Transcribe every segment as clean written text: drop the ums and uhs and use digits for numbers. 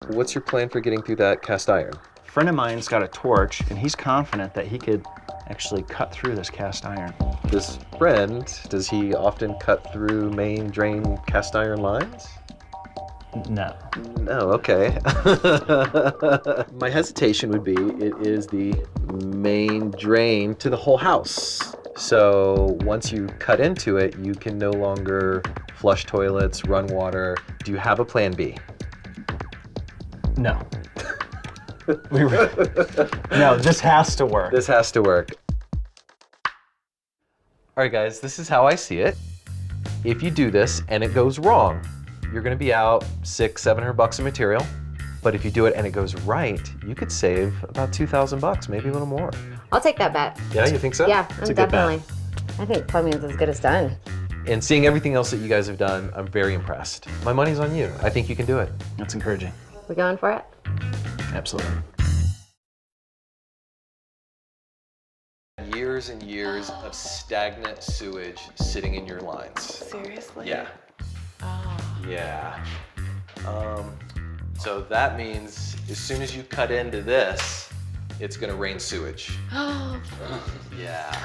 What's your plan for getting through that cast iron? A friend of mine's got a torch, and he's confident that he could actually cut through this cast iron. This friend, does he often cut through main drain cast iron lines? No. No, okay. My hesitation would be it is the main drain to the whole house. So once you cut into it, you can no longer flush toilets, run water. Do you have a plan B? No. No, this has to work. This has to work. All right, guys, this is how I see it. If you do this and it goes wrong, you're gonna be out $600-700 of material. But if you do it and it goes right, you could save about $2,000, maybe a little more. I'll take that bet. Yeah, you think so? Yeah, It's a I'm good bet. definitely. I think plumbing's as good as done. And seeing everything else that you guys have done, I'm very impressed. My money's on you. I think you can do it. That's encouraging. We going for it? Absolutely. Years and years of stagnant sewage sitting in your lines. Seriously? Yeah. Oh. Yeah. So that means as soon as you cut into this, it's gonna rain sewage. Oh. Yeah.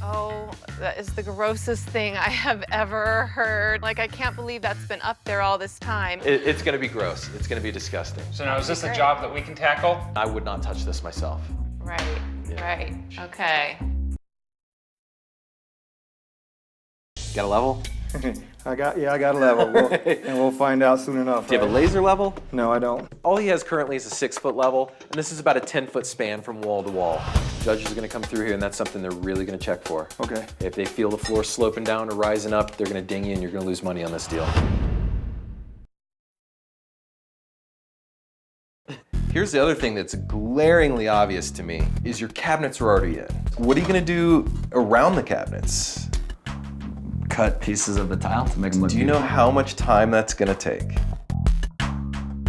Oh, that is the grossest thing I have ever heard. Like, I can't believe that's been up there all this time. It's gonna be gross. It's gonna be disgusting. So now, is this a job that we can tackle? I would not touch this myself. Right, Yeah. right, okay. Got a level? I got a level, and we'll find out soon enough. Do you have a right? laser level? No, I don't. All he has currently is a 6-foot level, and this is about a 10-foot span from wall to wall. Judges are gonna come through here, and that's something they're really gonna check for. Okay. If they feel the floor sloping down or rising up, they're gonna ding you and you're gonna lose money on this deal. Here's the other thing that's glaringly obvious to me, is your cabinets are already in. What are you gonna do around the cabinets? Cut pieces of the tile to make them look Do you know how much time that's gonna take?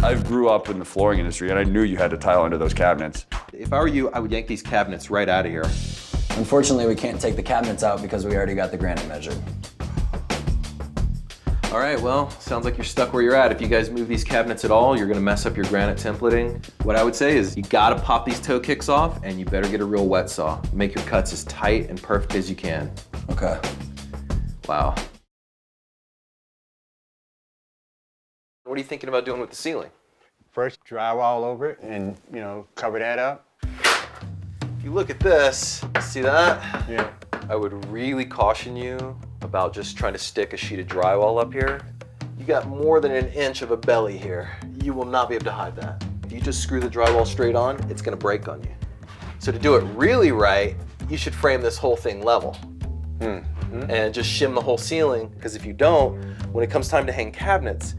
I grew up in the flooring industry and I knew you had to tile under those cabinets. If I were you, I would yank these cabinets right out of here. Unfortunately, we can't take the cabinets out because we already got the granite measured. All right, well, sounds like you're stuck where you're at. If you guys move these cabinets at all, you're gonna mess up your granite templating. What I would say is you gotta pop these toe kicks off and you better get a real wet saw. Make your cuts as tight and perfect as you can. Okay. Wow. What are you thinking about doing with the ceiling? First, drywall over it and, cover that up. If you look at this, see that? Yeah. I would really caution you about just trying to stick a sheet of drywall up here. You got more than an inch of a belly here. You will not be able to hide that. If you just screw the drywall straight on, it's gonna break on you. So to do it really right, you should frame this whole thing level. And just shim the whole ceiling, because if you don't, when it comes time to hang cabinets,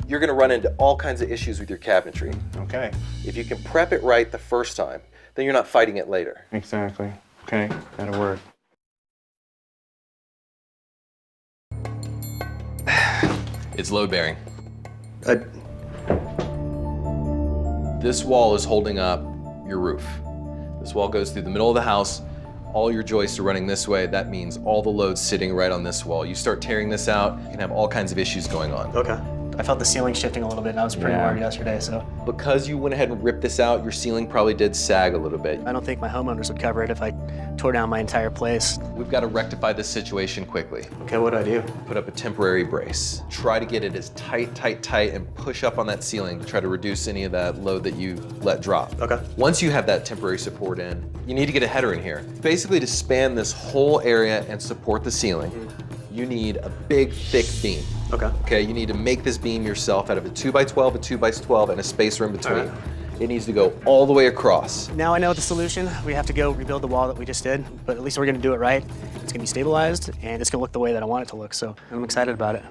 you're gonna run into all kinds of issues with your cabinetry. Okay. If you can prep it right the first time, then you're not fighting it later. Exactly. Okay, that'll work. It's load bearing. This wall is holding up your roof. This wall goes through the middle of the house. All your joists are running this way. That means all the load's sitting right on this wall. You start tearing this out, you can have all kinds of issues going on. Okay. I felt the ceiling shifting a little bit, and I was pretty worried yesterday, so. Because you went ahead and ripped this out, your ceiling probably did sag a little bit. I don't think my homeowners would cover it if I tore down my entire place. We've got to rectify this situation quickly. Okay, what do I do? Put up a temporary brace. Try to get it as tight, and push up on that ceiling to try to reduce any of that load that you let drop. Okay. Once you have that temporary support in, you need to get a header in here. Basically, to span this whole area and support the ceiling, you need a big, thick beam. Okay. Okay, you need to make this beam yourself out of a 2x12, a 2x12, and a spacer in between. It needs to go all the way across. Now I know the solution. We have to go rebuild the wall that we just did, but at least we're gonna do it right. It's gonna be stabilized, and it's gonna look the way that I want it to look, so I'm excited about it.